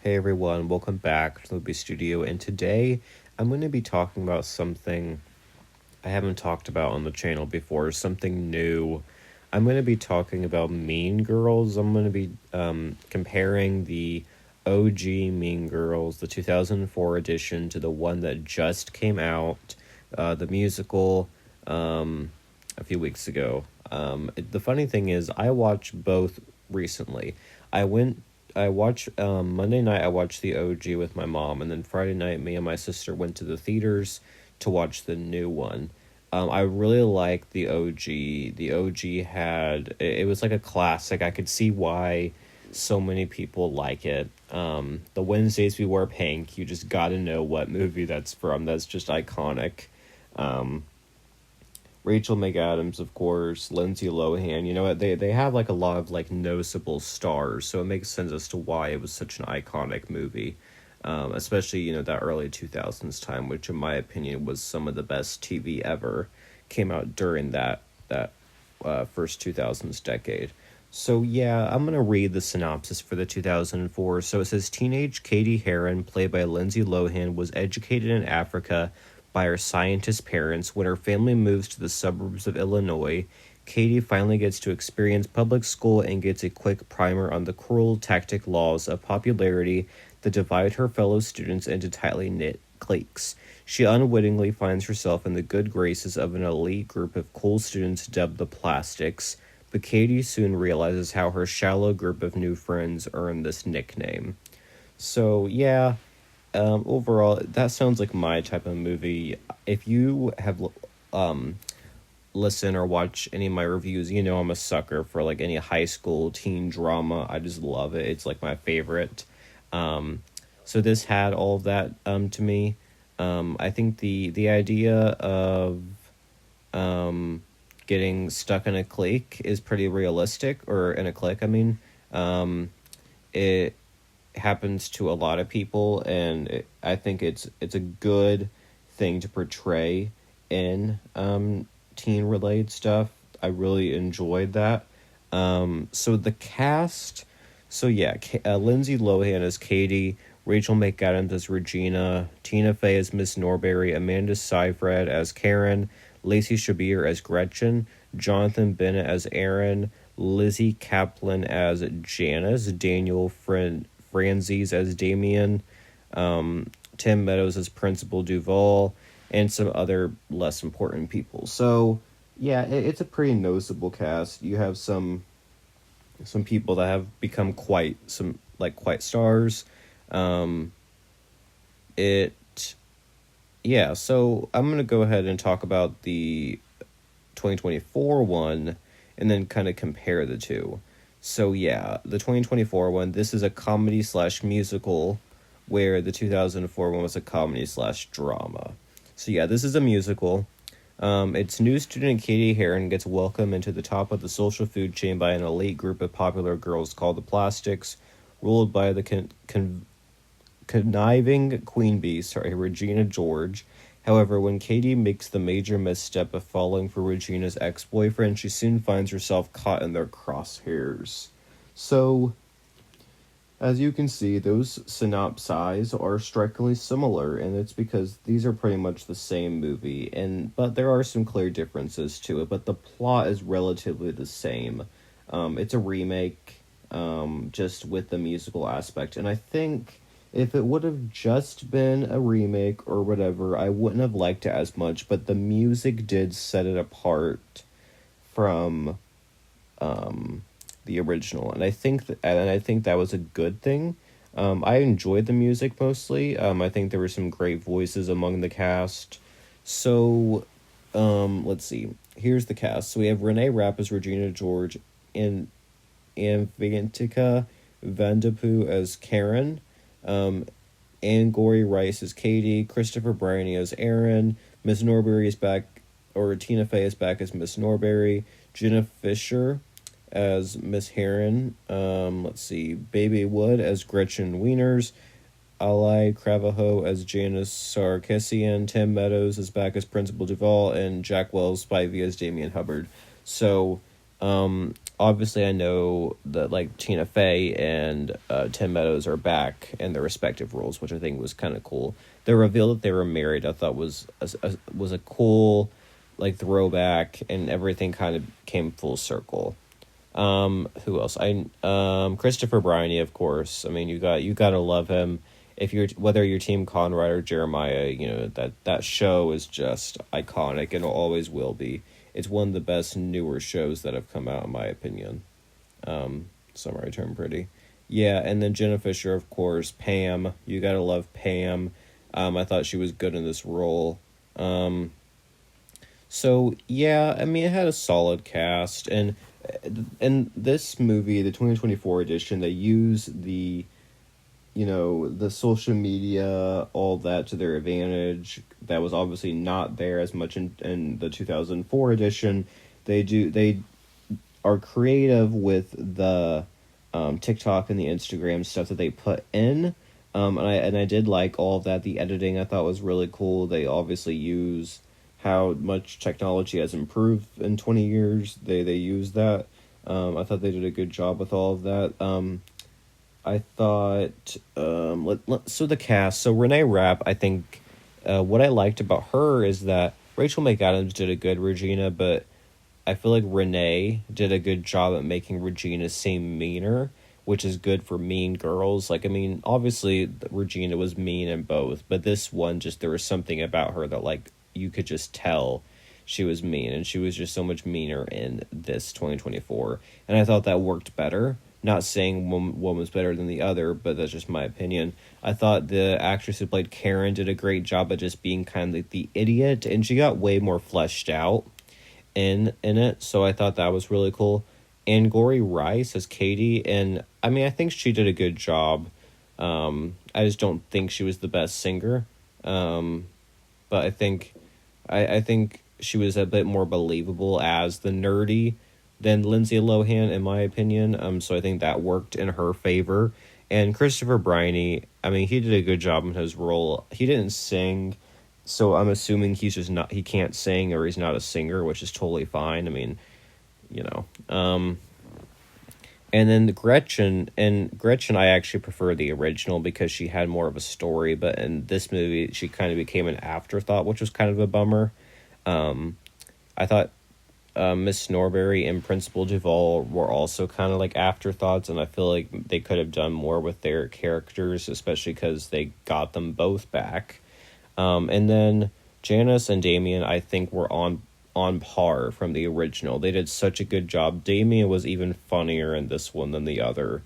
Hey everyone, welcome back to the Movie Studio, and today I'm going to be talking about something I haven't talked about on the channel before, something new. I'm going to be talking about Mean Girls. I'm going to be comparing the OG Mean Girls, the 2004 edition, to the one that just came out, the musical, a few weeks ago. The funny thing is, I watched both recently. I watched Monday night. I watched the OG with my mom, and then Friday night, me and my sister went to the theaters to watch the new one. I really like the OG. The OG had it was like a classic. I could see why so many people like it. The Wednesdays we wear pink. You just got to know what movie that's from. That's just iconic. Um, Rachel McAdams, of course, Lindsay Lohan. You know what? They have like a lot of like noticeable stars, so it makes sense as to why it was such an iconic movie. Especially that early 2000s time, which in my opinion was some of the best TV ever, came out during that first 2000s decade. So yeah, I'm gonna read the synopsis for the 2004. So it says teenage Katie Heron, played by Lindsay Lohan, was educated in Africa by her scientist parents. When her family moves to the suburbs of Illinois, Katie finally gets to experience public school and gets a quick primer on the cruel tactic laws of popularity that divide her fellow students into tightly knit cliques. She unwittingly finds herself in the good graces of an elite group of cool students dubbed the Plastics, but Katie soon realizes how her shallow group of new friends earned this nickname. So, yeah, overall, that sounds like my type of movie. If you have um, listen or watch any of my reviews, I'm a sucker for like any high school teen drama. I just love it. It's like my favorite. Um, so this had all of that to me. I think the idea of um, getting stuck in a clique is pretty realistic, or in a clique, I mean. It happens to a lot of people, and I think it's a good thing to portray in teen related stuff. I really enjoyed that. So the cast, so yeah, Lindsay Lohan as Katie, Rachel McAdams as Regina, Tina Fey as Miss Norbury, Amanda Seyfried as Karen, Lacey Chabert as Gretchen, Jonathan Bennett as Aaron, Lizzie Kaplan as Janice, Daniel Franzese as Damien, Tim Meadows as Principal Duval, and some other less important people. So, yeah, it's a pretty noticeable cast. You have some people that have become quite stars. Um, it yeah. So I'm gonna go ahead and talk about the 2024 one, and then kind of compare the two. So yeah, the 2024 one, this is a comedy slash musical, where the 2004 one was a comedy slash drama. So yeah, this is a musical. Its new student Katie Heron gets welcomed into the top of the social food chain by an elite group of popular girls called the Plastics, ruled by the conniving queen bee, Regina George. However, when Katie makes the major misstep of falling for Regina's ex-boyfriend, she soon finds herself caught in their crosshairs. So, as you can see, those synopses are strikingly similar, and it's because these are pretty much the same movie, but there are some clear differences to it, but the plot is relatively the same. It's a remake, just with the musical aspect, and I think if it would have just been a remake or whatever, I wouldn't have liked it as much, but the music did set it apart from the original, and I think that was a good thing. I enjoyed the music mostly. I think there were some great voices among the cast. So, let's see. Here's the cast. So we have Renee Rapp as Regina George, and Avantika Vandepu as Karen, Anne Gory Rice as Katie, Christopher Bryant as Aaron, Miss Norbury is back, or Tina Fey is back as Miss Norbury, Jenna Fisher as Miss Heron, let's see, Baby Wood as Gretchen Wieners, Ali Cravaho as Janice Sarkisian, Tim Meadows is back as Principal Duval, and Jack Wells Spivey as Damien Hubbard. So, obviously I know that like Tina Fey and Tim Meadows are back in their respective roles, which I think was kind of cool. The reveal that they were married, I thought was a cool like throwback, and everything kind of came full circle. Who else? Christopher Bryany, of course. I mean, you gotta love him. If you're whether you're Team Conrad or Jeremiah, that show is just iconic and always will be. It's one of the best newer shows that have come out, in my opinion. Summary term pretty. Yeah, and then Jenna Fisher, of course. Pam, you gotta love Pam. I thought she was good in this role. So yeah, I mean, it had a solid cast, and in this movie, the 2024 edition, they use the social media, all that to their advantage. That was obviously not there as much in the 2004 edition. They are creative with the TikTok and the Instagram stuff that they put in. And I did like all of that. The editing I thought was really cool. They obviously use how much technology has improved in 20 years. They use that. I thought they did a good job with all of that. I thought so the cast. So Renee Rapp, I think what I liked about her is that Rachel McAdams did a good Regina, but I feel like Renee did a good job at making Regina seem meaner, which is good for Mean Girls. Like, I mean, obviously Regina was mean in both, but this one, just there was something about her that like you could just tell she was mean, and she was just so much meaner in this 2024, and I thought that worked better. Not saying one was better than the other, but that's just my opinion. I thought the actress who played Karen did a great job at just being kind of like the idiot, and she got way more fleshed out in it, so I thought that was really cool. Angourie Rice as Katie, and I mean, I think she did a good job. I just don't think she was the best singer, but I think she was a bit more believable as the nerdy than Lindsay Lohan, in my opinion. So I think that worked in her favor. And Christopher Bryany, I mean, he did a good job in his role. He didn't sing, so I'm assuming he can't sing, or he's not a singer, which is totally fine. I mean, you know. And then Gretchen, I actually prefer the original because she had more of a story, but in this movie, she kind of became an afterthought, which was kind of a bummer. I thought Miss Norbury and Principal Duval were also kind of like afterthoughts, and I feel like they could have done more with their characters, especially because they got them both back. And then Janice and Damien, I think, were on par from the original. They did such a good job. Damien was even funnier in this one than the other.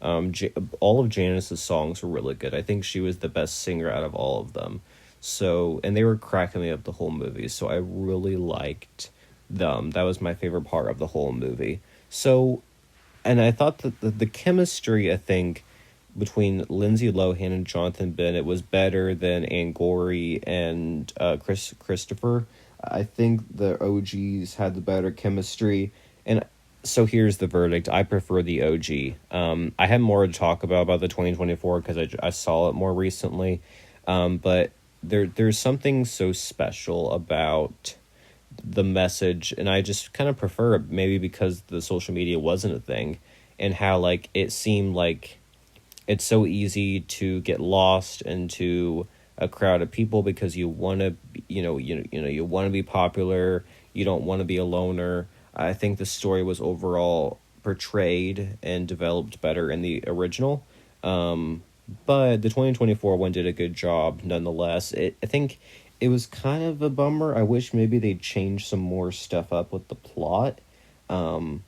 All of Janice's songs were really good. I think she was the best singer out of all of them. So, and they were cracking me up the whole movie, so I really liked them. That was my favorite part of the whole movie. So, and I thought that the chemistry, I think, between Lindsay Lohan and Jonathan Bennett was better than Angourie and Christopher. I think the OGs had the better chemistry, and so here's the verdict. I prefer the OG. I had more to talk about the 2024 because I saw it more recently, but there's something so special about the message, and I just kind of prefer it, maybe because the social media wasn't a thing, and how like it seemed like it's so easy to get lost into a crowd of people because you want to, you want to be popular. You don't want to be a loner. I think the story was overall portrayed and developed better in the original. But the 2024 one did a good job nonetheless. I think it was kind of a bummer. I wish maybe they'd change some more stuff up with the plot. And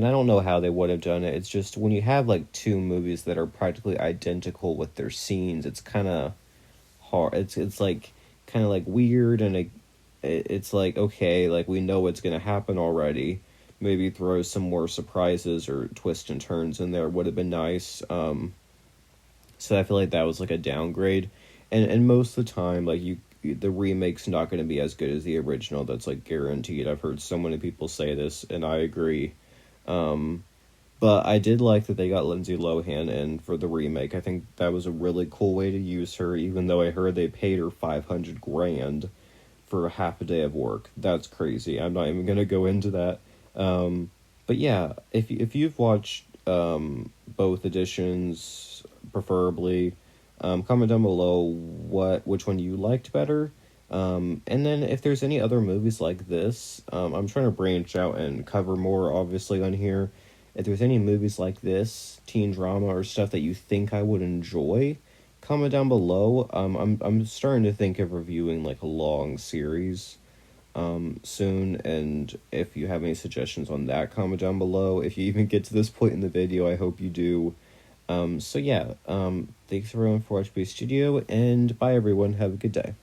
I don't know how they would have done it. It's just when you have like two movies that are practically identical with their scenes, it's kind of hard. It's like kind of like weird, and it's like, okay, like we know what's going to happen already. Maybe throw some more surprises or twists and turns in there would have been nice. So I feel like that was like a downgrade. And most of the time, like the remake's not going to be as good as the original. That's like guaranteed. I've heard so many people say this, and I agree. But I did like that they got Lindsay Lohan in for the remake. I think that was a really cool way to use her, even though I heard they paid her $500,000 for a half a day of work. That's crazy. I'm not even going to go into that. But yeah, if you've watched both editions, preferably, comment down below which one you liked better. And then if there's any other movies like this, I'm trying to branch out and cover more, obviously, on here. If there's any movies like this, teen drama or stuff that you think I would enjoy, comment down below. I'm starting to think of reviewing like a long series soon, and if you have any suggestions on that, comment down below. If you even get to this point in the video, I hope you do. So yeah, thanks everyone for watching Studio, and bye everyone, have a good day.